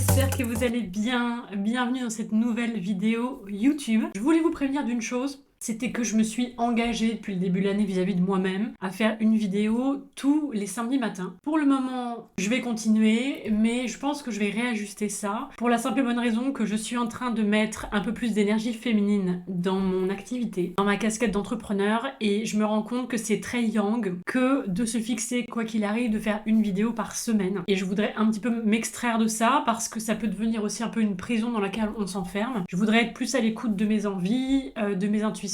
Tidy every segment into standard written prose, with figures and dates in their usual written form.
j'espère que vous allez bien. Bienvenue dans cette nouvelle vidéo YouTube. Je voulais vous prévenir d'une chose. C'était que je me suis engagée depuis le début de l'année vis-à-vis de moi-même à faire une vidéo tous les samedis matins. Pour le moment, je vais continuer, mais je pense que je vais réajuster ça pour la simple et bonne raison que je suis en train de mettre un peu plus d'énergie féminine dans mon activité, dans ma casquette d'entrepreneur, et je me rends compte que c'est très yang que de se fixer, quoi qu'il arrive, de faire une vidéo par semaine. Et je voudrais un petit peu m'extraire de ça parce que ça peut devenir aussi un peu une prison dans laquelle on s'enferme. Je voudrais être plus à l'écoute de mes envies, de mes intuitions,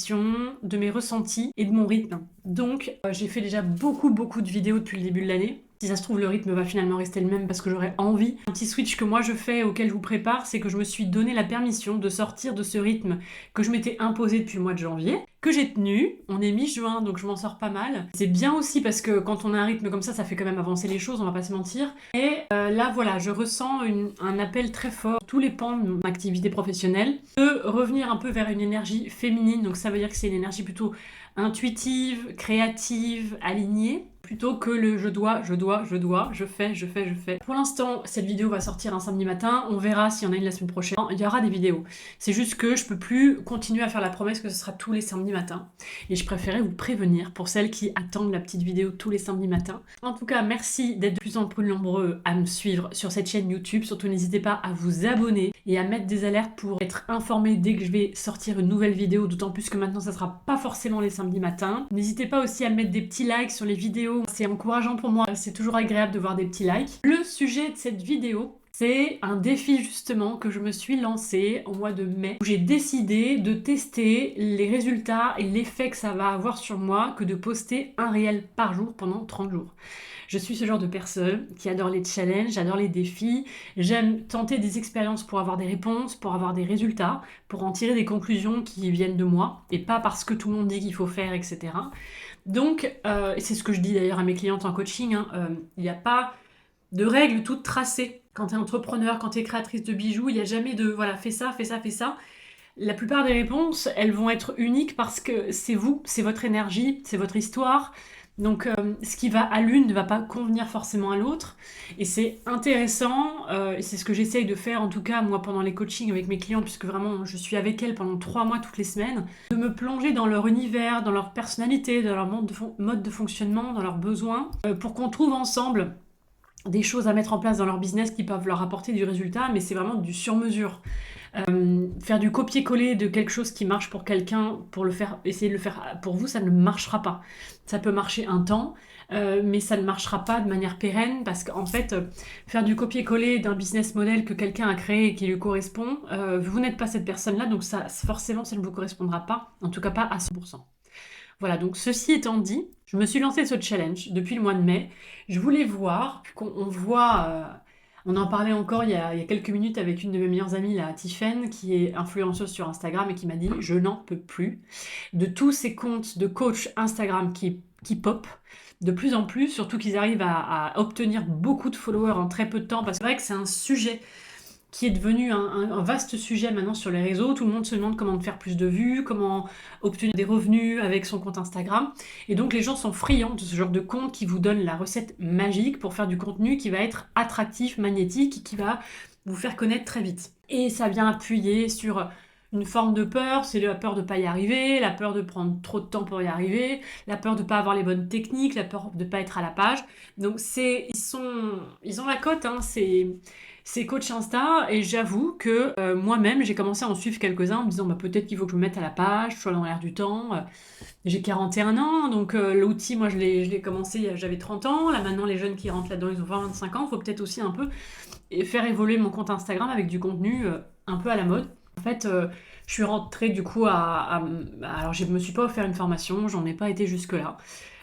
de mes ressentis et de mon rythme. Donc j'ai fait déjà beaucoup de vidéos depuis le début de l'année. Si ça se trouve, le rythme va finalement rester le même parce que j'aurais envie. Un petit switch que moi je fais, auquel je vous prépare, c'est que je me suis donné la permission de sortir de ce rythme que je m'étais imposé depuis le mois de janvier, que j'ai tenu. On est mi-juin, donc je m'en sors pas mal. C'est bien aussi parce que quand on a un rythme comme ça fait quand même avancer les choses, on va pas se mentir. Et là, voilà, je ressens un appel très fort, tous les pans de mon activité professionnelle, de revenir un peu vers une énergie féminine. Donc ça veut dire que c'est une énergie plutôt intuitive, créative, alignée, plutôt que le je dois, je fais. Pour l'instant, cette vidéo va sortir un samedi matin, on verra s'il y en a une la semaine prochaine. Il y aura des vidéos. C'est juste que je peux plus continuer à faire la promesse que ce sera tous les samedis matins. Et je préférais vous prévenir pour celles qui attendent la petite vidéo tous les samedis matins. En tout cas, merci d'être de plus en plus nombreux à me suivre sur cette chaîne YouTube. Surtout, n'hésitez pas à vous abonner et à mettre des alertes pour être informé dès que je vais sortir une nouvelle vidéo, d'autant plus que maintenant, ça sera pas forcément les samedis matins. N'hésitez pas aussi à mettre des petits likes sur les vidéos. C'est encourageant pour moi, c'est toujours agréable de voir des petits likes. Le sujet de cette vidéo, c'est un défi justement que je me suis lancé au mois de mai, où j'ai décidé de tester les résultats et l'effet que ça va avoir sur moi que de poster un réel par jour pendant 30 jours. Je suis ce genre de personne qui adore les challenges, j'adore les défis, j'aime tenter des expériences pour avoir des réponses, pour avoir des résultats, pour en tirer des conclusions qui viennent de moi, et pas parce que tout le monde dit qu'il faut faire, etc. Donc, et c'est ce que je dis d'ailleurs à mes clientes en coaching, il n'y a pas de règles toutes tracées. Quand tu es entrepreneur, quand tu es créatrice de bijoux, il n'y a jamais de voilà, fais ça, fais ça, fais ça. La plupart des réponses, elles vont être uniques parce que c'est vous, c'est votre énergie, c'est votre histoire. Donc ce qui va à l'une ne va pas convenir forcément à l'autre. Et c'est intéressant, et c'est ce que j'essaye de faire en tout cas moi pendant les coachings avec mes clients, puisque vraiment je suis avec elles pendant 3 mois toutes les semaines, de me plonger dans leur univers, dans leur personnalité, dans leur mode de fonctionnement, dans leurs besoins, pour qu'on trouve ensemble des choses à mettre en place dans leur business qui peuvent leur apporter du résultat, mais c'est vraiment du sur-mesure. Faire du copier-coller de quelque chose qui marche pour quelqu'un, pour le faire, essayer de le faire pour vous, ça ne marchera pas. Ça peut marcher un temps, mais ça ne marchera pas de manière pérenne parce qu'en fait, faire du copier-coller d'un business model que quelqu'un a créé et qui lui correspond, vous n'êtes pas cette personne-là, donc ça, forcément, ça ne vous correspondra pas, en tout cas pas à 100%. Voilà, donc ceci étant dit, je me suis lancé ce challenge depuis le mois de mai. Je voulais voir, qu'on voit, on en parlait encore il y a quelques minutes avec une de mes meilleures amies, la Tiffen, qui est influenceuse sur Instagram et qui m'a dit « Je n'en peux plus » de tous ces comptes de coach Instagram qui pop de plus en plus, surtout qu'ils arrivent à obtenir beaucoup de followers en très peu de temps, parce que c'est vrai que c'est un sujet qui est devenu un vaste sujet maintenant sur les réseaux. Tout le monde se demande comment faire plus de vues, comment obtenir des revenus avec son compte Instagram. Et donc les gens sont friands de ce genre de compte qui vous donne la recette magique pour faire du contenu qui va être attractif, magnétique, et qui va vous faire connaître très vite. Et ça vient appuyer sur une forme de peur, c'est la peur de ne pas y arriver, la peur de prendre trop de temps pour y arriver, la peur de ne pas avoir les bonnes techniques, la peur de ne pas être à la page. Donc ils ont la cote, hein, c'est coach Insta, et j'avoue que moi-même, j'ai commencé à en suivre quelques-uns en me disant peut-être qu'il faut que je me mette à la page, je sois dans l'air du temps. J'ai 41 ans, donc l'outil, moi, je l'ai commencé, j'avais 30 ans. Là, maintenant, les jeunes qui rentrent là-dedans, ils ont 25 ans. Il faut peut-être aussi un peu faire évoluer mon compte Instagram avec du contenu un peu à la mode. En fait, je suis rentrée du coup alors, je me suis pas offert une formation, j'en ai pas été jusque-là.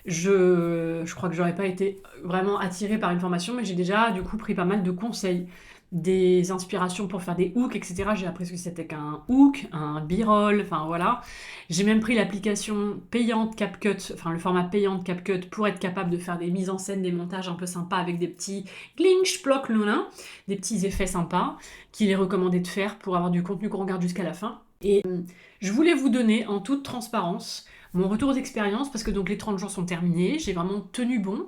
Je crois que j'aurais pas été vraiment attirée par une formation, mais j'ai déjà du coup pris pas mal de conseils, des inspirations pour faire des hooks, etc. J'ai appris ce que c'était qu'un hook, un b-roll, enfin voilà. J'ai même pris l'application payante CapCut, enfin le format payant de CapCut pour être capable de faire des mises en scène, des montages un peu sympas avec des petits glinch, ploc, loulin, des petits effets sympas qu'il est recommandé de faire pour avoir du contenu qu'on regarde jusqu'à la fin. Et je voulais vous donner en toute transparence mon retour d'expérience, parce que donc les 30 jours sont terminés, j'ai vraiment tenu bon,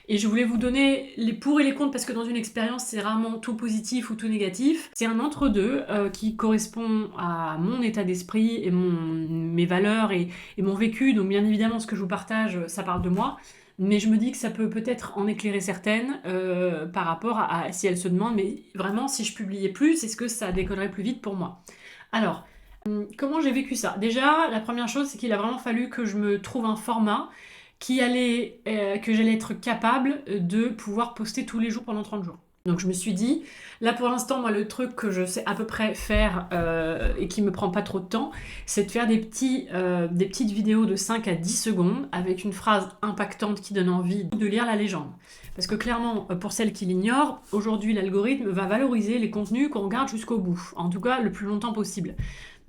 et je voulais vous donner les pour et les contre, parce que dans une expérience, c'est rarement tout positif ou tout négatif. C'est un entre-deux qui correspond à mon état d'esprit et mes valeurs et mon vécu, donc bien évidemment, ce que je vous partage, ça parle de moi. Mais je me dis que ça peut peut-être en éclairer certaines par rapport à si elles se demandent, mais vraiment, si je publiais plus, est-ce que ça décollerait plus vite pour moi? Alors, comment j'ai vécu ça? Déjà, la première chose, c'est qu'il a vraiment fallu que je me trouve un format que j'allais être capable de pouvoir poster tous les jours pendant 30 jours. Donc je me suis dit, là pour l'instant, moi le truc que je sais à peu près faire et qui me prend pas trop de temps, c'est de faire des petites vidéos de 5 à 10 secondes avec une phrase impactante qui donne envie de lire la légende. Parce que clairement, pour celles qui l'ignorent, aujourd'hui l'algorithme va valoriser les contenus qu'on regarde jusqu'au bout, en tout cas le plus longtemps possible.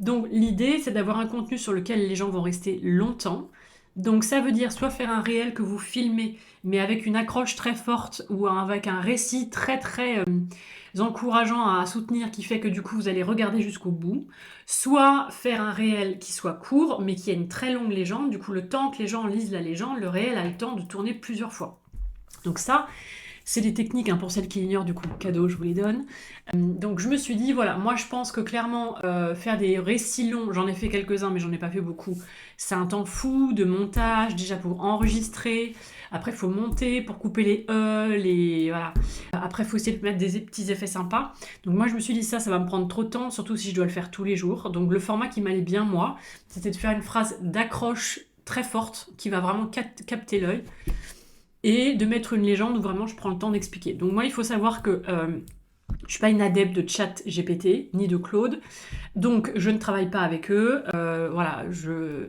Donc l'idée, c'est d'avoir un contenu sur lequel les gens vont rester longtemps. Donc ça veut dire soit faire un réel que vous filmez, mais avec une accroche très forte ou avec un récit très encourageant à soutenir qui fait que du coup vous allez regarder jusqu'au bout, soit faire un réel qui soit court mais qui a une très longue légende, du coup le temps que les gens lisent la légende, le réel a le temps de tourner plusieurs fois. Donc ça, c'est des techniques pour celles qui l'ignorent, du coup, cadeau, je vous les donne. Donc je me suis dit, voilà, moi je pense que clairement, faire des récits longs, j'en ai fait quelques-uns, mais j'en ai pas fait beaucoup, c'est un temps fou de montage, déjà pour enregistrer, après il faut monter pour couper les voilà. Après il faut essayer de mettre des petits effets sympas. Donc moi je me suis dit, ça va me prendre trop de temps, surtout si je dois le faire tous les jours. Donc le format qui m'allait bien, moi, c'était de faire une phrase d'accroche très forte, qui va vraiment capter l'œil, et de mettre une légende où vraiment je prends le temps d'expliquer. Donc moi, il faut savoir que je suis pas une adepte de ChatGPT, ni de Claude, donc je ne travaille pas avec eux, voilà,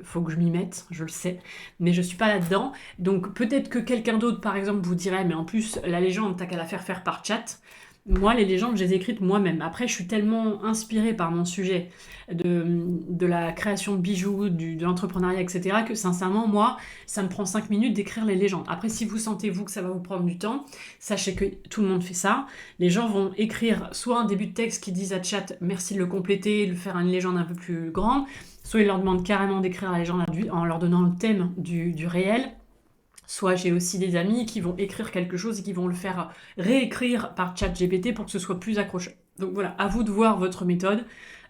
faut que je m'y mette, je le sais, mais je suis pas là-dedans. Donc peut-être que quelqu'un d'autre, par exemple, vous dirait, mais en plus, la légende, t'as qu'à la faire par chat. Moi, les légendes, je les ai écrites moi-même. Après, je suis tellement inspirée par mon sujet de la création de bijoux, de l'entrepreneuriat, etc., que sincèrement, moi, ça me prend 5 minutes d'écrire les légendes. Après, si vous sentez, vous, que ça va vous prendre du temps, sachez que tout le monde fait ça. Les gens vont écrire soit un début de texte qui disent à chat « merci de le compléter, de faire une légende un peu plus grande », soit ils leur demandent carrément d'écrire la légende en leur donnant le thème du réel. Soit j'ai aussi des amis qui vont écrire quelque chose et qui vont le faire réécrire par ChatGPT pour que ce soit plus accrocheur. Donc voilà, à vous de voir votre méthode.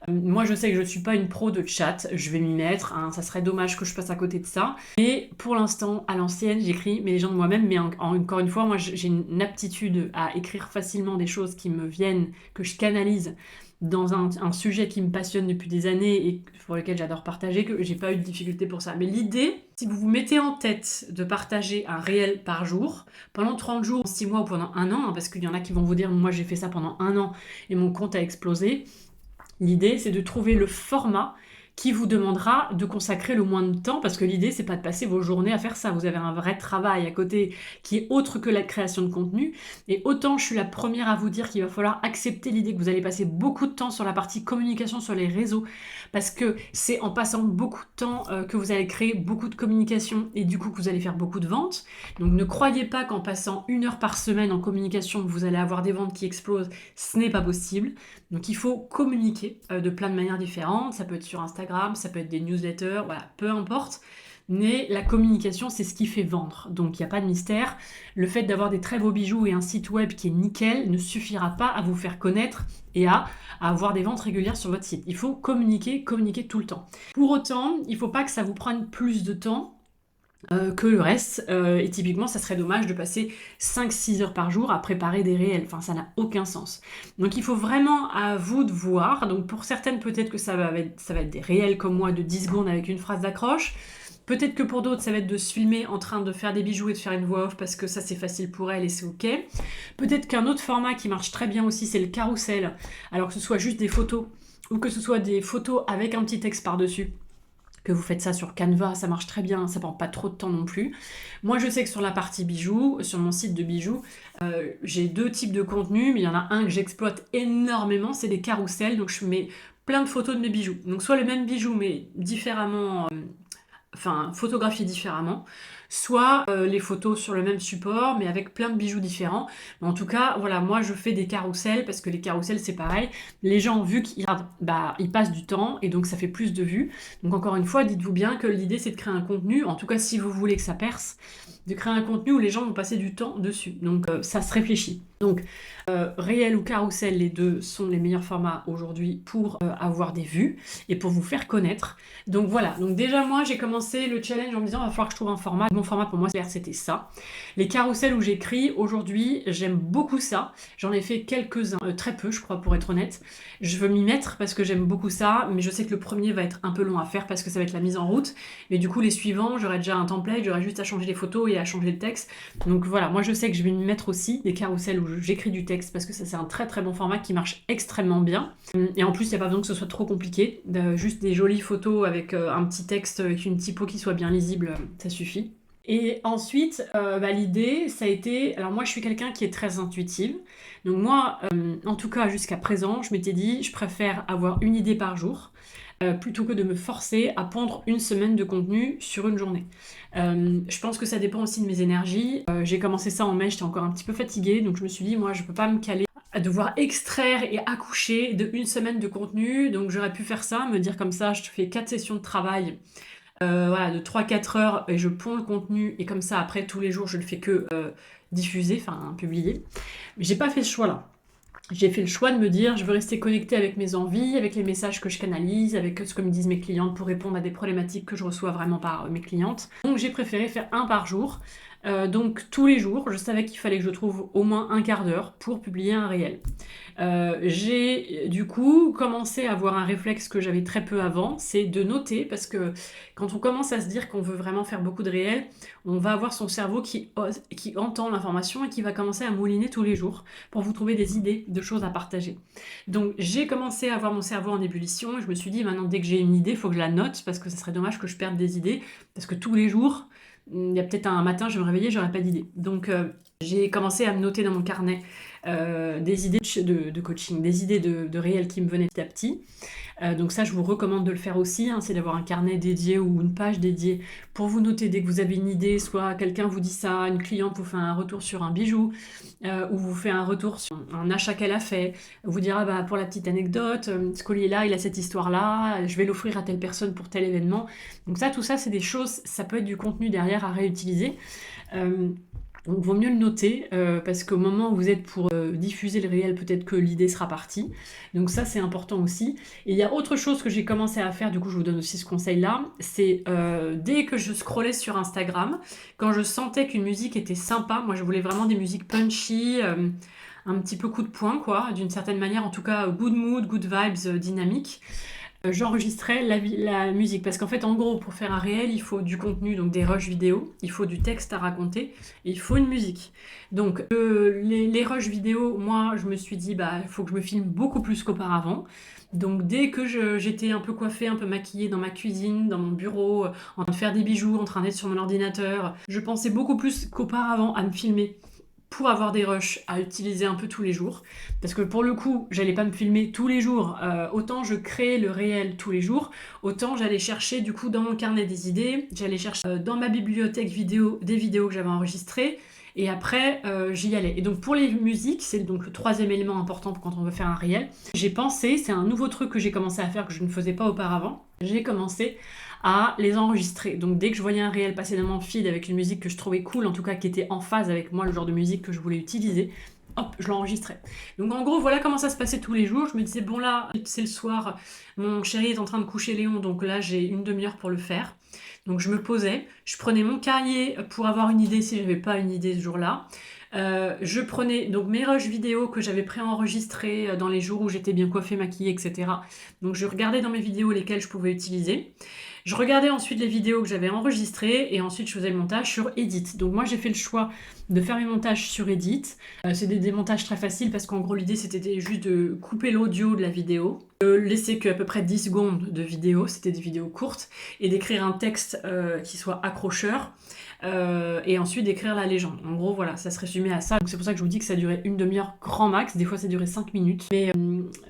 Moi, je sais que je ne suis pas une pro de chat, je vais m'y mettre, ça serait dommage que je passe à côté de ça. Mais pour l'instant, à l'ancienne, j'écris mes légendes moi-même, mais encore une fois, moi j'ai une aptitude à écrire facilement des choses qui me viennent, que je canalise dans un sujet qui me passionne depuis des années et pour lequel j'adore partager, que j'ai pas eu de difficulté pour ça. Mais l'idée, si vous vous mettez en tête de partager un réel par jour, pendant 30 jours, 6 mois ou pendant un an, parce qu'il y en a qui vont vous dire, moi j'ai fait ça pendant un an et mon compte a explosé, l'idée c'est de trouver le format qui vous demandera de consacrer le moins de temps, parce que l'idée, c'est pas de passer vos journées à faire ça. Vous avez un vrai travail à côté qui est autre que la création de contenu. Et autant je suis la première à vous dire qu'il va falloir accepter l'idée que vous allez passer beaucoup de temps sur la partie communication sur les réseaux, parce que c'est en passant beaucoup de temps que vous allez créer beaucoup de communication et du coup que vous allez faire beaucoup de ventes. Donc ne croyez pas qu'en passant 1 heure par semaine en communication, vous allez avoir des ventes qui explosent. Ce n'est pas possible. Donc il faut communiquer de plein de manières différentes. Ça peut être sur Instagram, ça peut être des newsletters, voilà, peu importe. Mais la communication, c'est ce qui fait vendre. Donc il n'y a pas de mystère. Le fait d'avoir des très beaux bijoux et un site web qui est nickel ne suffira pas à vous faire connaître et à avoir des ventes régulières sur votre site. Il faut communiquer tout le temps. Pour autant, il ne faut pas que ça vous prenne plus de temps que le reste, et typiquement ça serait dommage de passer 5-6 heures par jour à préparer des réels, enfin ça n'a aucun sens. Donc il faut vraiment à vous de voir. Donc pour certaines peut-être que ça va être des réels comme moi de 10 secondes avec une phrase d'accroche, peut-être que pour d'autres ça va être de se filmer en train de faire des bijoux et de faire une voix off parce que ça c'est facile pour elles et c'est ok. Peut-être qu'un autre format qui marche très bien aussi c'est le carrousel, alors que ce soit juste des photos ou que ce soit des photos avec un petit texte par-dessus, que vous faites ça sur Canva, ça marche très bien, ça prend pas trop de temps non plus. Moi, je sais que sur la partie bijoux, sur mon site de bijoux, j'ai 2 types de contenus, mais il y en a un que j'exploite énormément, c'est des carousels, donc je mets plein de photos de mes bijoux. Donc soit le même bijou, mais différemment, photographié différemment. soit les photos sur le même support, mais avec plein de bijoux différents. Mais en tout cas, voilà, moi je fais des carousels, parce que les carousels c'est pareil. Les gens, vu qu'ils regardent, bah, ils passent du temps, et donc ça fait plus de vues. Donc encore une fois, dites-vous bien que l'idée c'est de créer un contenu, en tout cas si vous voulez que ça perce, de créer un contenu où les gens vont passer du temps dessus. Donc ça se réfléchit. Donc réel ou carrousel, les deux sont les meilleurs formats aujourd'hui pour avoir des vues et pour vous faire connaître. Donc voilà, donc déjà moi j'ai commencé le challenge en me disant il va falloir que je trouve un format. Mon format pour moi c'était ça. Les carousels où j'écris aujourd'hui, j'aime beaucoup ça. J'en ai fait quelques-uns, très peu je crois pour être honnête. Je veux m'y mettre parce que j'aime beaucoup ça, mais je sais que le premier va être un peu long à faire parce que ça va être la mise en route. Mais du coup les suivants, j'aurai déjà un template, j'aurai juste à changer les photos et à changer le texte. Donc voilà, moi je sais que je vais m'y mettre aussi, des carousels où j'écris du texte parce que ça c'est un très très bon format qui marche extrêmement bien. Et en plus il n'y a pas besoin que ce soit trop compliqué, juste des jolies photos avec un petit texte, avec une typo qui soit bien lisible, ça suffit. Et ensuite, l'idée, ça a été... Alors moi, je suis quelqu'un qui est très intuitive. Donc moi, en tout cas, jusqu'à présent, je m'étais dit, je préfère avoir une idée par jour plutôt que de me forcer à pondre une semaine de contenu sur une journée. Je pense que ça dépend aussi de mes énergies. J'ai commencé ça en mai, j'étais encore un petit peu fatiguée, donc je me suis dit, moi, je peux pas me caler à devoir extraire et accoucher de une semaine de contenu. Donc j'aurais pu faire ça, me dire comme ça, je fais 4 sessions de travail. Voilà, de 3-4 heures et je ponds le contenu et comme ça après tous les jours je ne fais que diffuser, enfin publier. Mais j'ai pas fait ce choix là. J'ai fait le choix de me dire je veux rester connectée avec mes envies, avec les messages que je canalise, avec ce que me disent mes clientes pour répondre à des problématiques que je reçois vraiment par mes clientes. Donc j'ai préféré faire un par jour. Donc tous les jours, je savais qu'il fallait que je trouve au moins un quart d'heure pour publier un réel. J'ai du coup commencé à avoir un réflexe que j'avais très peu avant, c'est de noter, parce que quand on commence à se dire qu'on veut vraiment faire beaucoup de réels, on va avoir son cerveau qui entend l'information et qui va commencer à mouliner tous les jours pour vous trouver des idées de choses à partager. Donc j'ai commencé à avoir mon cerveau en ébullition et je me suis dit maintenant dès que j'ai une idée, il faut que je la note parce que ça serait dommage que je perde des idées parce que tous les jours, il y a peut-être un matin, je vais me réveiller, j'aurai pas d'idée. Donc j'ai commencé à me noter dans mon carnet des idées de coaching, des idées de réel qui me venaient petit à petit. Donc ça, je vous recommande de le faire aussi, hein, c'est d'avoir un carnet dédié ou une page dédiée pour vous noter dès que vous avez une idée, soit quelqu'un vous dit ça, une cliente vous fait un retour sur un bijou, ou vous fait un retour sur un achat qu'elle a fait, vous dira bah, pour la petite anecdote, ce collier-là, il a cette histoire-là, je vais l'offrir à telle personne pour tel événement. Donc ça, tout ça, c'est des choses, ça peut être du contenu derrière à réutiliser. Donc vaut mieux le noter parce qu'au moment où vous êtes pour diffuser le réel, peut-être que l'idée sera partie. Donc ça c'est important aussi. Et il y a autre chose que j'ai commencé à faire, du coup je vous donne aussi ce conseil-là, c'est dès que je scrollais sur Instagram, quand je sentais qu'une musique était sympa, moi je voulais vraiment des musiques punchy, un petit peu coup de poing quoi, d'une certaine manière, en tout cas good mood, good vibes, dynamique. J'enregistrais la musique parce qu'en fait en gros pour faire un réel il faut du contenu, donc des rushs vidéo, il faut du texte à raconter et il faut une musique. Donc les rushs vidéo, moi je me suis dit bah il faut que je me filme beaucoup plus qu'auparavant. Donc dès que j'étais un peu coiffée, un peu maquillée dans ma cuisine, dans mon bureau, en train de faire des bijoux, en train d'être sur mon ordinateur, je pensais beaucoup plus qu'auparavant à me filmer pour avoir des rushs à utiliser un peu tous les jours. Parce que pour le coup, j'allais pas me filmer tous les jours. Autant je créais le réel tous les jours, autant j'allais chercher du coup dans mon carnet des idées, j'allais chercher dans ma bibliothèque vidéo des vidéos que j'avais enregistrées. Et après, j'y allais. Et donc pour les musiques, c'est donc le troisième élément important quand on veut faire un réel. J'ai pensé, c'est un nouveau truc que j'ai commencé à faire que je ne faisais pas auparavant. J'ai commencé à les enregistrer. Donc dès que je voyais un réel passer dans mon feed avec une musique que je trouvais cool, en tout cas qui était en phase avec moi, le genre de musique que je voulais utiliser, hop, je l'enregistrais. Donc en gros, voilà comment ça se passait tous les jours. Je me disais, bon là, c'est le soir, mon chéri est en train de coucher Léon, donc là j'ai une demi-heure pour le faire. Donc je me posais, je prenais mon cahier pour avoir une idée si j'avais pas une idée ce jour-là. Je prenais donc mes rushs vidéo que j'avais préenregistrés dans les jours où j'étais bien coiffée, maquillée, etc. Donc je regardais dans mes vidéos lesquelles je pouvais utiliser. Je regardais ensuite les vidéos que j'avais enregistrées et ensuite je faisais le montage sur Edit. Donc moi j'ai fait le choix de faire mes montages sur Edit. C'est des montages très faciles parce qu'en gros l'idée c'était juste de couper l'audio de la vidéo, de laisser qu'à peu près 10 secondes de vidéo, c'était des vidéos courtes, et d'écrire un texte qui soit accrocheur. Et ensuite d'écrire la légende. En gros, voilà, ça se résumait à ça. Donc c'est pour ça que je vous dis que ça durait une demi-heure grand max. Des fois, ça durait 5 minutes. Mais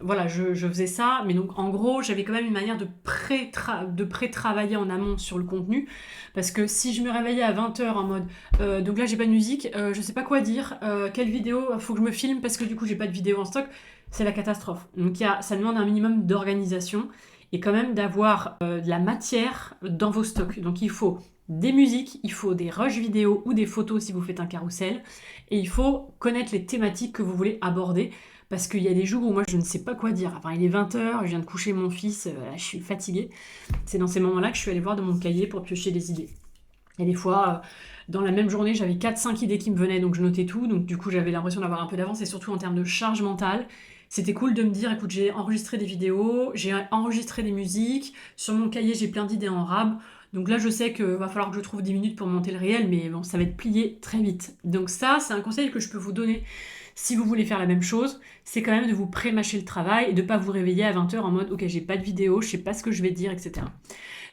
voilà, je faisais ça, mais donc en gros, j'avais quand même une manière de pré-travailler en amont sur le contenu, parce que si je me réveillais à 20h en mode donc là j'ai pas de musique, je sais pas quoi dire, quelle vidéo, faut que je me filme parce que du coup j'ai pas de vidéo en stock, c'est la catastrophe. Donc ça demande un minimum d'organisation et quand même d'avoir de la matière dans vos stocks. Donc il faut des musiques, il faut des rushs vidéo ou des photos si vous faites un carrousel, et il faut connaître les thématiques que vous voulez aborder, parce qu'il y a des jours où moi je ne sais pas quoi dire. Enfin, il est 20h, je viens de coucher mon fils, je suis fatiguée. C'est dans ces moments-là que je suis allée voir dans mon cahier pour piocher des idées. Et des fois, dans la même journée, j'avais 4-5 idées qui me venaient, donc je notais tout. Donc du coup, j'avais l'impression d'avoir un peu d'avance, et surtout en termes de charge mentale. C'était cool de me dire, écoute, j'ai enregistré des vidéos, j'ai enregistré des musiques, sur mon cahier, j'ai plein d'idées en rab. Donc là, je sais qu'il va falloir que je trouve 10 minutes pour monter le réel, mais bon, ça va être plié très vite. Donc ça, c'est un conseil que je peux vous donner si vous voulez faire la même chose, c'est quand même de vous pré-mâcher le travail et de ne pas vous réveiller à 20h en mode, ok, j'ai pas de vidéo, je sais pas ce que je vais dire, etc.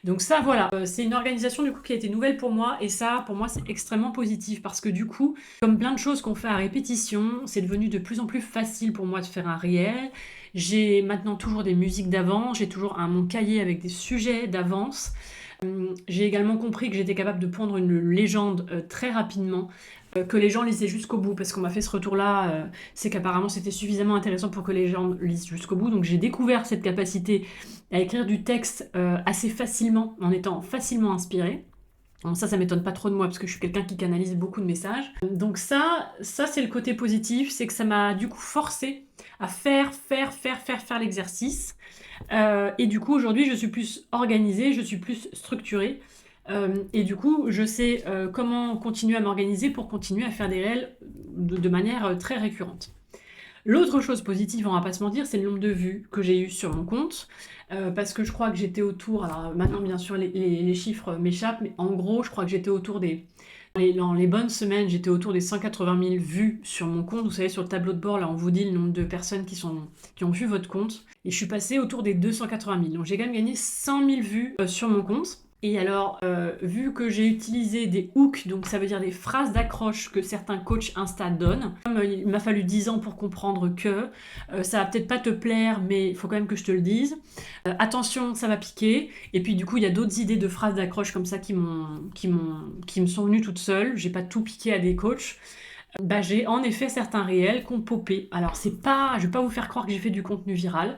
Donc ça, voilà, c'est une organisation du coup qui a été nouvelle pour moi, et ça, pour moi, c'est extrêmement positif, parce que du coup, comme plein de choses qu'on fait à répétition, c'est devenu de plus en plus facile pour moi de faire un réel. J'ai maintenant toujours des musiques d'avance, j'ai toujours mon cahier avec des sujets d'avance. J'ai également compris que j'étais capable de pondre une légende très rapidement, que les gens lisaient jusqu'au bout, parce qu'on m'a fait ce retour-là, c'est qu'apparemment c'était suffisamment intéressant pour que les gens lisent jusqu'au bout. Donc j'ai découvert cette capacité à écrire du texte assez facilement, en étant facilement inspirée. Bon, ça m'étonne pas trop de moi, parce que je suis quelqu'un qui canalise beaucoup de messages. Donc ça c'est le côté positif, c'est que ça m'a du coup forcé à faire l'exercice. Et du coup, aujourd'hui, je suis plus organisée, je suis plus structurée. Et du coup, je sais comment continuer à m'organiser pour continuer à faire des réels de manière très récurrente. L'autre chose positive, on va pas se mentir, c'est le nombre de vues que j'ai eu sur mon compte. Parce que je crois que j'étais autour, alors maintenant bien sûr les chiffres m'échappent, mais en gros je crois que j'étais autour dans les bonnes semaines, j'étais autour des 180 000 vues sur mon compte. Vous savez, sur le tableau de bord, là on vous dit le nombre de personnes qui ont vu votre compte. Et je suis passée autour des 280 000. Donc j'ai quand même gagné 100 000 vues sur mon compte. Et alors, vu que j'ai utilisé des hooks, donc ça veut dire des phrases d'accroche que certains coachs Insta donnent, comme il m'a fallu 10 ans pour comprendre que ça va peut-être pas te plaire, mais il faut quand même que je te le dise. Attention, ça va piquer. Et puis du coup, il y a d'autres idées de phrases d'accroche comme ça qui me sont venues toutes seules. J'ai pas tout piqué à des coachs. J'ai en effet certains réels qui ont popé. Alors je vais pas vous faire croire que j'ai fait du contenu viral.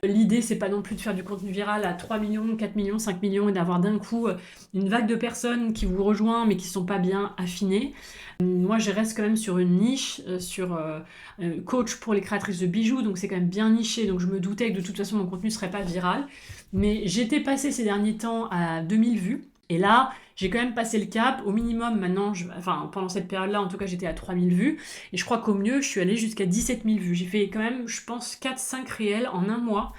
L'idée c'est pas non plus de faire du contenu viral à 3 millions, 4 millions, 5 millions et d'avoir d'un coup une vague de personnes qui vous rejoignent mais qui sont pas bien affinées. Moi je reste quand même sur une niche, sur coach pour les créatrices de bijoux, donc c'est quand même bien niché, donc je me doutais que de toute façon mon contenu serait pas viral. Mais j'étais passée ces derniers temps à 2000 vues. Et là, j'ai quand même passé le cap. Au minimum, maintenant, pendant cette période-là, en tout cas, j'étais à 3000 vues. Et je crois qu'au mieux, je suis allée jusqu'à 17 000 vues. J'ai fait quand même, je pense, 4-5 réels en un mois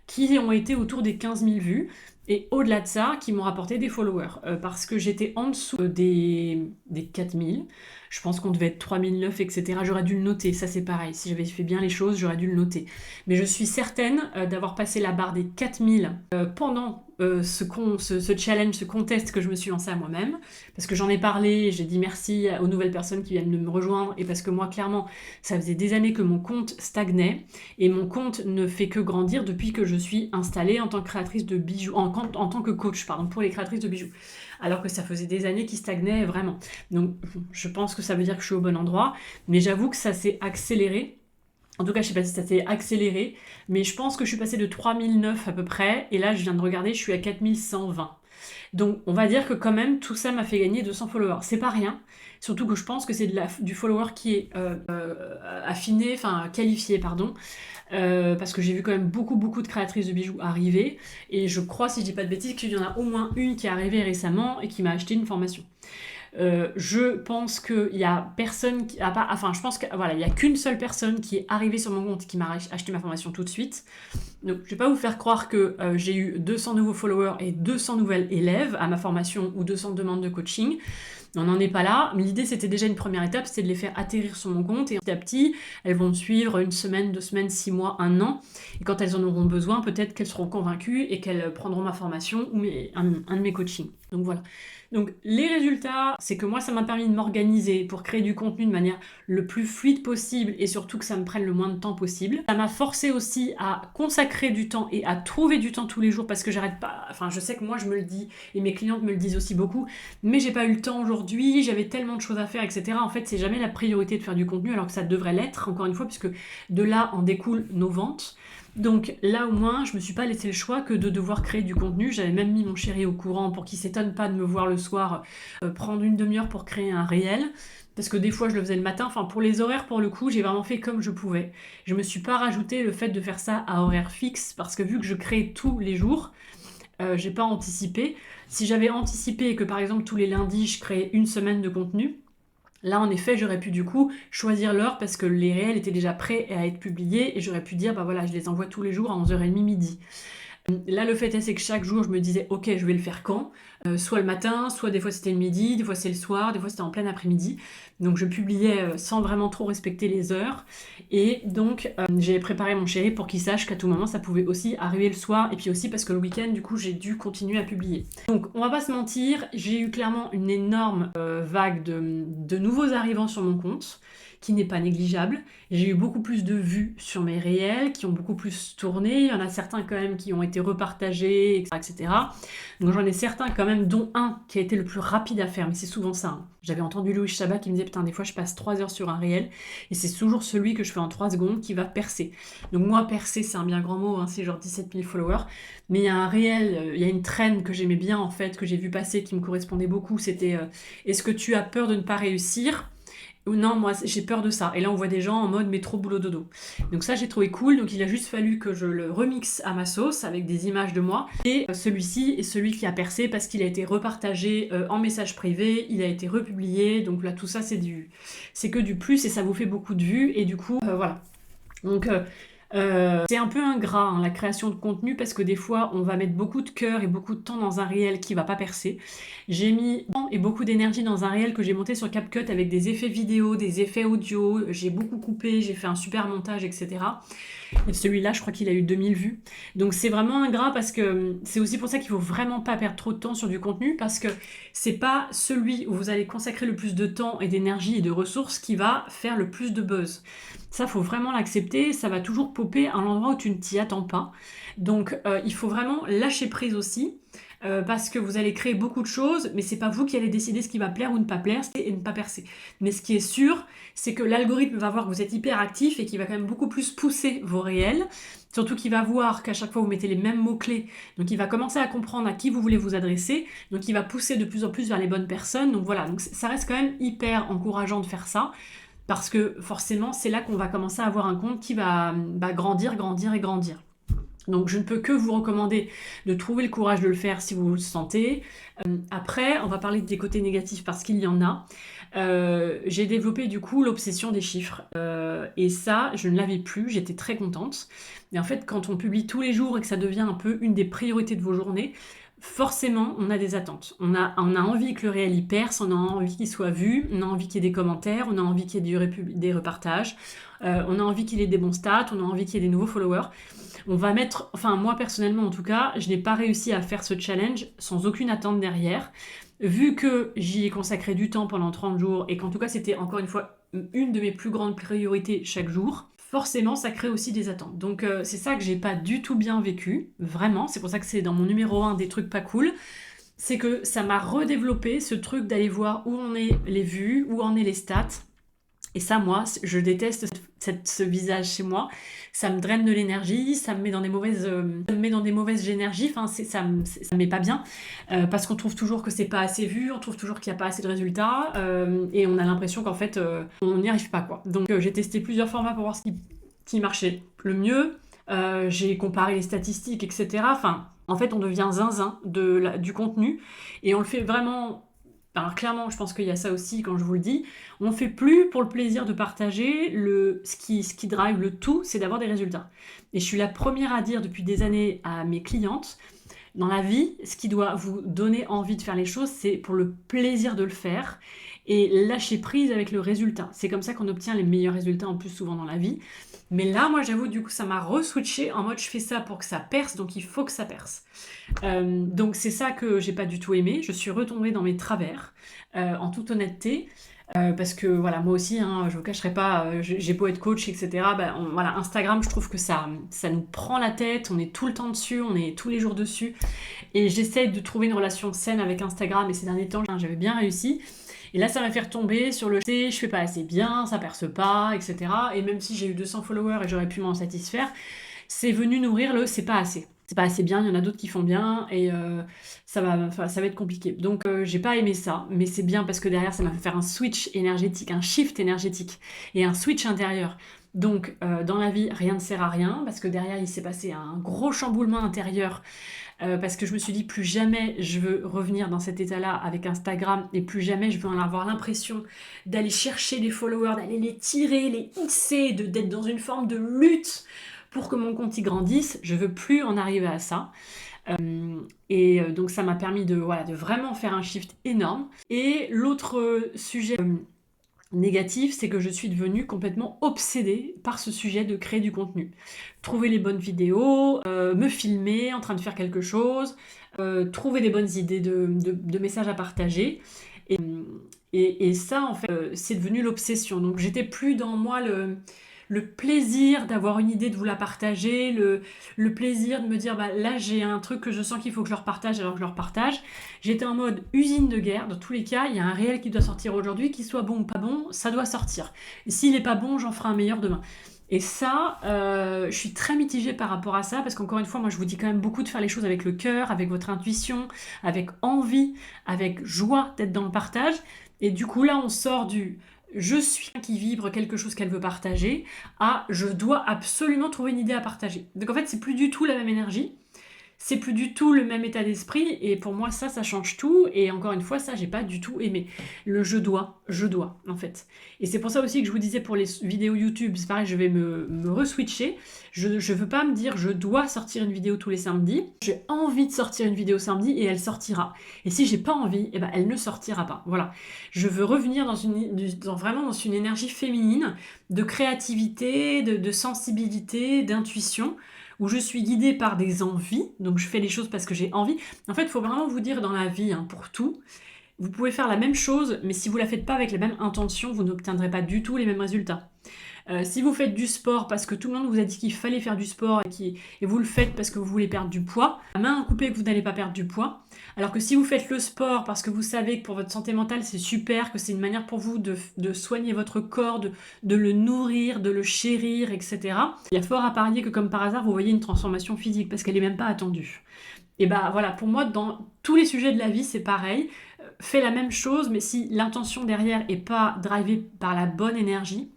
qui ont été autour des 15 000 vues. Et au-delà de ça, qui m'ont rapporté des followers. Parce que j'étais en dessous des 4000. Je pense qu'on devait être 3009, etc. J'aurais dû le noter, ça c'est pareil. Si j'avais fait bien les choses, j'aurais dû le noter. Mais je suis certaine d'avoir passé la barre des 4000 pendant ce challenge, ce contest que je me suis lancé à moi-même. Parce que j'en ai parlé, j'ai dit merci aux nouvelles personnes qui viennent de me rejoindre. Et parce que moi, clairement, ça faisait des années que mon compte stagnait. Et mon compte ne fait que grandir depuis que je suis installée en tant que créatrice de bijoux, en tant que coach, pardon, pour les créatrices de bijoux. Alors que ça faisait des années qu'il stagnait vraiment. Donc je pense que ça veut dire que je suis au bon endroit, mais j'avoue que ça s'est accéléré. En tout cas, je sais pas si ça s'est accéléré, mais je pense que je suis passée de 3009 à peu près, et là je viens de regarder, je suis à 4120. Donc on va dire que quand même tout ça m'a fait gagner 200 followers. C'est pas rien, surtout que je pense que c'est du follower qui est affiné, enfin qualifié, pardon. Parce que j'ai vu quand même beaucoup de créatrices de bijoux arriver, et je crois, si je dis pas de bêtises, qu'il y en a au moins une qui est arrivée récemment et qui m'a acheté une formation. Je pense qu'il y a personne qui a pas, enfin je pense que voilà, il y a qu'une seule personne qui est arrivée sur mon compte et qui m'a acheté ma formation tout de suite. Donc je vais pas vous faire croire que j'ai eu 200 nouveaux followers et 200 nouvelles élèves à ma formation ou 200 demandes de coaching. On n'en est pas là, mais l'idée c'était déjà une première étape, c'était de les faire atterrir sur mon compte, et petit à petit, elles vont me suivre 1 semaine, 2 semaines, 6 mois, 1 an, et quand elles en auront besoin, peut-être qu'elles seront convaincues et qu'elles prendront ma formation ou un de mes coachings. Donc voilà. Donc les résultats, c'est que moi ça m'a permis de m'organiser pour créer du contenu de manière le plus fluide possible et surtout que ça me prenne le moins de temps possible. Ça m'a forcé aussi à consacrer du temps et à trouver du temps tous les jours parce que j'arrête pas, enfin je sais que moi je me le dis et mes clientes me le disent aussi beaucoup, mais j'ai pas eu le temps aujourd'hui, j'avais tellement de choses à faire, etc. En fait c'est jamais la priorité de faire du contenu alors que ça devrait l'être, encore une fois, puisque de là en découlent nos ventes. Donc là au moins, je me suis pas laissé le choix que de devoir créer du contenu. J'avais même mis mon chéri au courant pour qu'il s'étonne pas de me voir le soir prendre une demi-heure pour créer un réel. Parce que des fois je le faisais le matin. Enfin pour les horaires pour le coup, j'ai vraiment fait comme je pouvais. Je me suis pas rajouté le fait de faire ça à horaire fixe parce que vu que je crée tous les jours, j'ai pas anticipé. Si j'avais anticipé et que par exemple tous les lundis je créais une semaine de contenu, là, en effet, j'aurais pu du coup choisir l'heure parce que les réels étaient déjà prêts à être publiés et j'aurais pu dire, bah voilà, je les envoie tous les jours à 11h30 midi. Là, le fait est, c'est que chaque jour, je me disais, ok, je vais le faire quand? Soit le matin, soit des fois c'était le midi, des fois c'est le soir, des fois c'était en plein après-midi. Donc je publiais sans vraiment trop respecter les heures. Et donc j'ai préparé mon chéri pour qu'il sache qu'à tout moment, ça pouvait aussi arriver le soir. Et puis aussi parce que le week-end, du coup, j'ai dû continuer à publier. Donc on va pas se mentir, j'ai eu clairement une énorme vague de nouveaux arrivants sur mon compte, qui n'est pas négligeable. J'ai eu beaucoup plus de vues sur mes réels, qui ont beaucoup plus tourné. Il y en a certains quand même qui ont été repartagés, etc. Donc j'en ai certains quand même, dont un qui a été le plus rapide à faire, mais c'est souvent ça. Hein. J'avais entendu Louis Chabat qui me disait, putain, des fois je passe 3 heures sur un réel, et c'est toujours celui que je fais en 3 secondes qui va percer. Donc moi, percer, c'est un bien grand mot, hein, c'est genre 17 000 followers. Mais il y a un réel, il y a une trend que j'aimais bien en fait, que j'ai vu passer, qui me correspondait beaucoup, c'était est-ce que tu as peur de ne pas réussir ? Ou non, moi j'ai peur de ça. Et là on voit des gens en mode métro boulot dodo. Donc ça j'ai trouvé cool. Donc il a juste fallu que je le remixe à ma sauce avec des images de moi. Et celui-ci est celui qui a percé parce qu'il a été repartagé en message privé, il a été republié. Donc là tout ça c'est que du plus et ça vous fait beaucoup de vues. Et du coup voilà. Donc c'est un peu ingrat hein, la création de contenu parce que des fois on va mettre beaucoup de cœur et beaucoup de temps dans un réel qui va pas percer. J'ai mis temps et beaucoup d'énergie dans un réel que j'ai monté sur CapCut avec des effets vidéo, des effets audio, j'ai beaucoup coupé, j'ai fait un super montage, etc. Et celui-là, je crois qu'il a eu 2000 vues. Donc c'est vraiment ingrat parce que c'est aussi pour ça qu'il faut vraiment pas perdre trop de temps sur du contenu parce que c'est pas celui où vous allez consacrer le plus de temps et d'énergie et de ressources qui va faire le plus de buzz. Ça, faut vraiment l'accepter. Ça va toujours popper à l'endroit où tu ne t'y attends pas. Donc il faut vraiment lâcher prise aussi. Parce que vous allez créer beaucoup de choses, mais c'est pas vous qui allez décider ce qui va plaire ou ne pas plaire et ne pas percer. Mais ce qui est sûr, c'est que l'algorithme va voir que vous êtes hyper actif et qu'il va quand même beaucoup plus pousser vos réels. Surtout qu'il va voir qu'à chaque fois vous mettez les mêmes mots-clés. Donc il va commencer à comprendre à qui vous voulez vous adresser. Donc il va pousser de plus en plus vers les bonnes personnes. Donc voilà, donc ça reste quand même hyper encourageant de faire ça. Parce que forcément, c'est là qu'on va commencer à avoir un compte qui va grandir, grandir et grandir. Donc je ne peux que vous recommander de trouver le courage de le faire si vous le sentez. Après, on va parler des côtés négatifs parce qu'il y en a. J'ai développé du coup l'obsession des chiffres. Et ça, je ne l'avais plus, j'étais très contente. Et en fait, quand on publie tous les jours et que ça devient un peu une des priorités de vos journées, forcément, on a des attentes. On a envie que le réel y perce, on a envie qu'il soit vu, on a envie qu'il y ait des commentaires, on a envie qu'il y ait des repartages, on a envie qu'il ait des bons stats, on a envie qu'il y ait des nouveaux followers. On va mettre, enfin moi personnellement en tout cas, je n'ai pas réussi à faire ce challenge sans aucune attente derrière. Vu que j'y ai consacré du temps pendant 30 jours et qu'en tout cas c'était encore une fois une de mes plus grandes priorités chaque jour, forcément ça crée aussi des attentes. Donc c'est ça que j'ai pas du tout bien vécu, vraiment, c'est pour ça que c'est dans mon numéro 1 des trucs pas cool. C'est que ça m'a redéveloppé ce truc d'aller voir où en est les vues, où en est les stats. Et ça, moi, je déteste ce visage chez moi. Ça me draine de l'énergie, ça me met dans des mauvaises énergies. Enfin, ça me met pas bien parce qu'on trouve toujours que c'est pas assez vu, on trouve toujours qu'il n'y a pas assez de résultats et on a l'impression qu'en fait, on n'y arrive pas, quoi. Donc, j'ai testé plusieurs formats pour voir ce qui marchait le mieux. J'ai comparé les statistiques, etc. Enfin, en fait, on devient zinzin du contenu et on le fait vraiment. Alors clairement, je pense qu'il y a ça aussi quand je vous le dis. On ne fait plus pour le plaisir de partager. Ce qui drive le tout, c'est d'avoir des résultats. Et je suis la première à dire depuis des années à mes clientes, dans la vie, ce qui doit vous donner envie de faire les choses, c'est pour le plaisir de le faire. et lâcher prise avec le résultat. C'est comme ça qu'on obtient les meilleurs résultats en plus souvent dans la vie. Mais là, moi, j'avoue, du coup, ça m'a re-switché en mode je fais ça pour que ça perce, donc il faut que ça perce. Donc c'est ça que j'ai pas du tout aimé. Je suis retombée dans mes travers, en toute honnêteté. Parce que voilà, moi aussi, hein, je vous cacherai pas, j'ai beau être coach, etc. Voilà, Instagram, je trouve que ça nous prend la tête, on est tout le temps dessus, on est tous les jours dessus. Et j'essaie de trouver une relation saine avec Instagram, et ces derniers temps, j'avais bien réussi. Et là, ça m'a fait retomber sur le je fais pas assez bien, ça perce pas, etc. Et même si j'ai eu 200 followers et j'aurais pu m'en satisfaire, c'est venu nourrir le c'est pas assez. C'est pas assez bien, il y en a d'autres qui font bien et ça va être compliqué. Donc j'ai pas aimé ça, mais c'est bien parce que derrière ça m'a fait faire un switch énergétique, un shift énergétique et un switch intérieur. Donc dans la vie, rien ne sert à rien parce que derrière il s'est passé un gros chamboulement intérieur parce que je me suis dit plus jamais je veux revenir dans cet état-là avec Instagram et plus jamais je veux en avoir l'impression d'aller chercher des followers, d'aller les tirer, les hisser, d'être dans une forme de lutte pour que mon compte y grandisse. Je veux plus en arriver à ça. Donc ça m'a permis de vraiment faire un shift énorme. Et l'autre sujet négatif, c'est que je suis devenue complètement obsédée par ce sujet de créer du contenu. Trouver les bonnes vidéos, me filmer en train de faire quelque chose, trouver des bonnes idées de messages à partager. Et ça, en fait, c'est devenu l'obsession. Donc j'étais plus dans moi le plaisir d'avoir une idée, de vous la partager, le plaisir de me dire là j'ai un truc que je sens qu'il faut que je leur partage, alors je leur partage. J'étais en mode usine de guerre. Dans tous les cas, il y a un réel qui doit sortir aujourd'hui, qu'il soit bon ou pas bon, ça doit sortir. Et s'il n'est pas bon, j'en ferai un meilleur demain. Et ça, je suis très mitigée par rapport à ça, parce qu'encore une fois, moi je vous dis quand même beaucoup de faire les choses avec le cœur, avec votre intuition, avec envie, avec joie d'être dans le partage. Et du coup là, on sort du je suis qui vibre quelque chose qu'elle veut partager à je dois absolument trouver une idée à partager. Donc en fait, c'est plus du tout la même énergie. C'est plus du tout le même état d'esprit et pour moi ça change tout et encore une fois ça j'ai pas du tout aimé. Le je dois en fait. Et c'est pour ça aussi que je vous disais pour les vidéos YouTube, c'est pareil, je vais me re-switcher. Je veux pas me dire je dois sortir une vidéo tous les samedis. J'ai envie de sortir une vidéo samedi et elle sortira. Et si j'ai pas envie, elle ne sortira pas. Voilà. Je veux revenir vraiment dans une énergie féminine de créativité, de sensibilité, d'intuition, où je suis guidée par des envies, donc je fais les choses parce que j'ai envie. En fait, il faut vraiment vous dire dans la vie, pour tout, vous pouvez faire la même chose, mais si vous ne la faites pas avec la même intention, vous n'obtiendrez pas du tout les mêmes résultats. Si vous faites du sport parce que tout le monde vous a dit qu'il fallait faire du sport et vous le faites parce que vous voulez perdre du poids, à main coupée que vous n'allez pas perdre du poids. Alors que si vous faites le sport parce que vous savez que pour votre santé mentale c'est super, que c'est une manière pour vous de soigner votre corps, de le nourrir, de le chérir, etc. Il y a fort à parier que comme par hasard vous voyez une transformation physique parce qu'elle n'est même pas attendue. Et voilà, pour moi dans tous les sujets de la vie c'est pareil. Fais la même chose mais si l'intention derrière n'est pas drivée par la bonne énergie,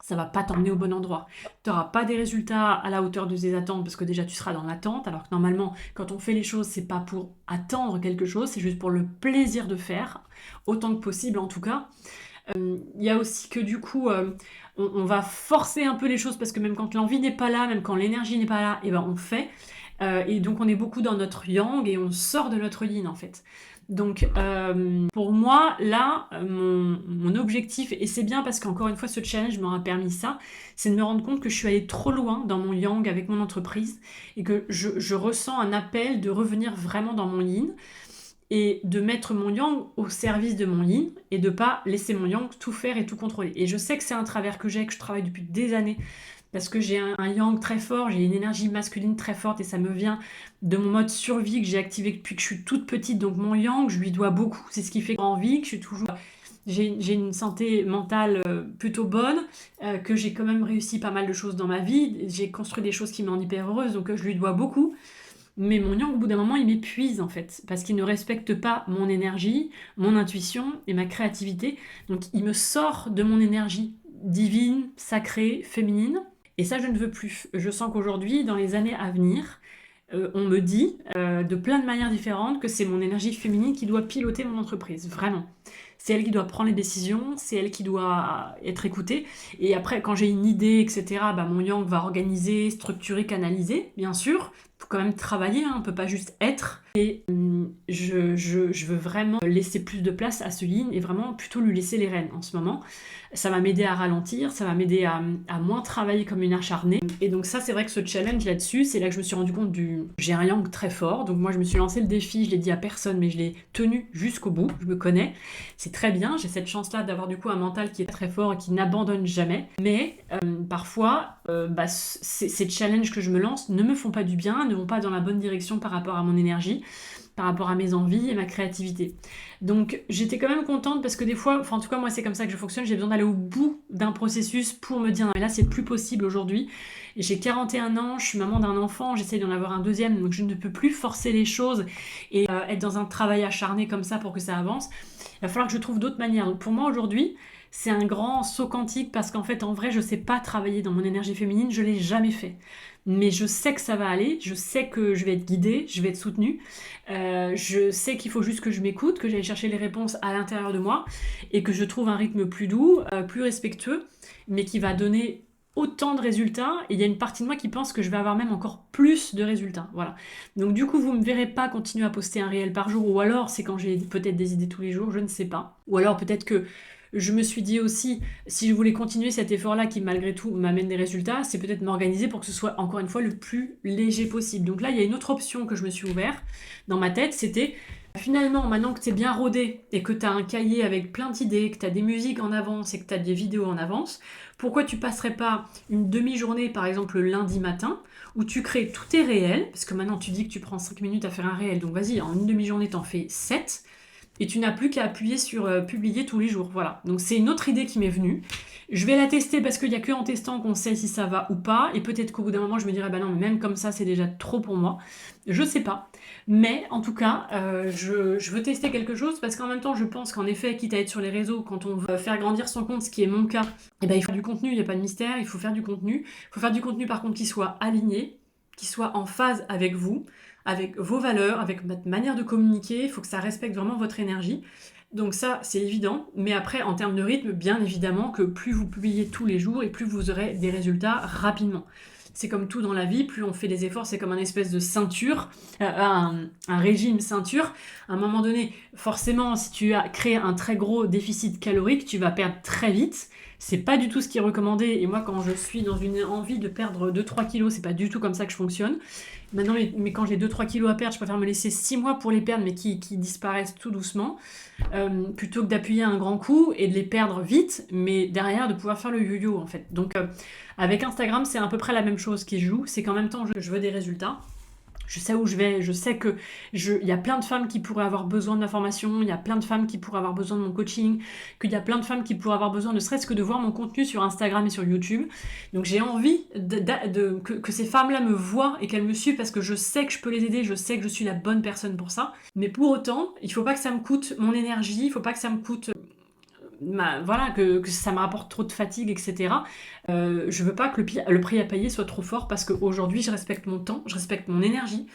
ça va pas t'emmener au bon endroit. Tu n'auras pas des résultats à la hauteur de tes attentes parce que déjà tu seras dans l'attente, alors que normalement quand on fait les choses c'est pas pour attendre quelque chose, c'est juste pour le plaisir de faire, autant que possible en tout cas. Il y a aussi que du coup on va forcer un peu les choses parce que même quand l'envie n'est pas là, même quand l'énergie n'est pas là, on fait. Et donc on est beaucoup dans notre yang et on sort de notre yin en fait. Donc pour moi là mon objectif, et c'est bien parce qu'encore une fois ce challenge m'aura permis ça, c'est de me rendre compte que je suis allée trop loin dans mon yang avec mon entreprise et que je ressens un appel de revenir vraiment dans mon yin et de mettre mon yang au service de mon yin et de pas laisser mon yang tout faire et tout contrôler. Et je sais que c'est un travers que je travaille depuis des années parce que j'ai un yang très fort, j'ai une énergie masculine très forte et ça me vient de mon mode survie que j'ai activé depuis que je suis toute petite. Donc mon yang, je lui dois beaucoup. C'est ce qui fait que j'ai envie, que j'ai une santé mentale plutôt bonne, que j'ai quand même réussi pas mal de choses dans ma vie. J'ai construit des choses qui me rendent hyper heureuse, donc je lui dois beaucoup. Mais mon yang, au bout d'un moment, il m'épuise en fait, parce qu'il ne respecte pas mon énergie, mon intuition et ma créativité. Donc il me sort de mon énergie divine, sacrée, féminine. Et ça, je ne veux plus. Je sens qu'aujourd'hui, dans les années à venir, on me dit de plein de manières différentes que c'est mon énergie féminine qui doit piloter mon entreprise. Vraiment. C'est elle qui doit prendre les décisions, c'est elle qui doit être écoutée. Et après, quand j'ai une idée, etc., mon yang va organiser, structurer, canaliser, bien sûr. Il faut quand même travailler, on ne peut pas juste être. Et je veux vraiment laisser plus de place à ce yin et vraiment plutôt lui laisser les rênes en ce moment. Ça va m'aider à ralentir, ça va m'aider à moins travailler comme une acharnée. Et donc ça, c'est vrai que ce challenge là-dessus, c'est là que je me suis rendu compte j'ai un yang très fort. Donc moi, je me suis lancé le défi, je l'ai dit à personne, mais je l'ai tenu jusqu'au bout. Je me connais, c'est très bien. J'ai cette chance-là d'avoir du coup un mental qui est très fort et qui n'abandonne jamais. Mais parfois, ces challenges que je me lance ne me font pas du bien, ne vont pas dans la bonne direction par rapport à mon énergie, par rapport à mes envies et ma créativité. Donc j'étais quand même contente parce que des fois, enfin en tout cas moi c'est comme ça que je fonctionne, j'ai besoin d'aller au bout d'un processus pour me dire non mais là c'est plus possible aujourd'hui. Et j'ai 41 ans, je suis maman d'un enfant, j'essaie d'en avoir un deuxième, donc je ne peux plus forcer les choses et être dans un travail acharné comme ça pour que ça avance. Il va falloir que je trouve d'autres manières. Donc pour moi aujourd'hui, c'est un grand saut quantique parce qu'en fait en vrai je sais pas travailler dans mon énergie féminine, je l'ai jamais fait. Mais je sais que ça va aller, je sais que je vais être guidée, je vais être soutenue, je sais qu'il faut juste que je m'écoute, que j'aille chercher les réponses à l'intérieur de moi et que je trouve un rythme plus doux, plus respectueux, mais qui va donner autant de résultats. Et il y a une partie de moi qui pense que je vais avoir même encore plus de résultats. Voilà. Donc du coup, vous ne me verrez pas continuer à poster un réel par jour, ou alors c'est quand j'ai peut-être des idées tous les jours, je ne sais pas. Ou alors peut-être que je me suis dit aussi, si je voulais continuer cet effort-là qui malgré tout m'amène des résultats, c'est peut-être m'organiser pour que ce soit encore une fois le plus léger possible. Donc là, il y a une autre option que je me suis ouverte dans ma tête, c'était finalement, maintenant que tu es bien rodé et que tu as un cahier avec plein d'idées, que tu as des musiques en avance et que tu as des vidéos en avance, pourquoi tu passerais pas une demi-journée, par exemple le lundi matin, où tu crées tous tes réels, parce que maintenant tu dis que tu prends 5 minutes à faire un réel, donc vas-y, en une demi-journée, t'en fais 7, et tu n'as plus qu'à appuyer sur publier tous les jours. Voilà. Donc c'est une autre idée qui m'est venue. Je vais la tester parce qu'il n'y a que en testant qu'on sait si ça va ou pas. Et peut-être qu'au bout d'un moment, je me dirais, bah non, mais même comme ça, c'est déjà trop pour moi. Je sais pas. Mais en tout cas, je veux tester quelque chose parce qu'en même temps, je pense qu'en effet, quitte à être sur les réseaux, quand on veut faire grandir son compte, ce qui est mon cas, il faut faire du contenu, il n'y a pas de mystère, il faut faire du contenu. Il faut faire du contenu par contre qui soit aligné, qui soit en phase avec vous, avec vos valeurs, avec votre manière de communiquer, il faut que ça respecte vraiment votre énergie. Donc ça, c'est évident, mais après, en termes de rythme, bien évidemment que plus vous publiez tous les jours et plus vous aurez des résultats rapidement. C'est comme tout dans la vie, plus on fait des efforts, c'est comme un espèce de ceinture, un régime ceinture. À un moment donné, forcément, si tu as créé un très gros déficit calorique, tu vas perdre très vite. C'est pas du tout ce qui est recommandé. Et moi, quand je suis dans une envie de perdre 2-3 kilos, c'est pas du tout comme ça que je fonctionne. Maintenant, mais quand j'ai 2-3 kilos à perdre, je préfère me laisser 6 mois pour les perdre, mais qui disparaissent tout doucement, plutôt que d'appuyer un grand coup et de les perdre vite, mais derrière de pouvoir faire le yo-yo en fait. Donc avec Instagram, c'est à peu près la même chose qui se joue, c'est qu'en même temps, je veux des résultats. Je sais où je vais, je sais que il y a plein de femmes qui pourraient avoir besoin d'informations, il y a plein de femmes qui pourraient avoir besoin de mon coaching, qu'il y a plein de femmes qui pourraient avoir besoin ne serait-ce que de voir mon contenu sur Instagram et sur YouTube. Donc j'ai envie que ces femmes-là me voient et qu'elles me suivent parce que je sais que je peux les aider, je sais que je suis la bonne personne pour ça. Mais pour autant, il faut pas que ça me coûte mon énergie, il faut pas que ça me coûte... voilà, que ça me rapporte trop de fatigue, etc. Je veux pas que le prix à payer soit trop fort parce qu'aujourd'hui je respecte mon temps, je respecte mon énergie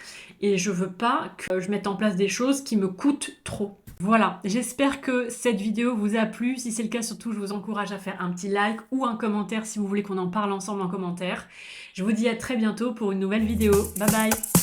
et je veux pas que je mette en place des choses qui me coûtent trop. Voilà, j'espère que cette vidéo vous a plu. Si c'est le cas, surtout, je vous encourage à faire un petit like ou un commentaire si vous voulez qu'on en parle ensemble en commentaire. Je vous dis à très bientôt pour une nouvelle vidéo. Bye bye!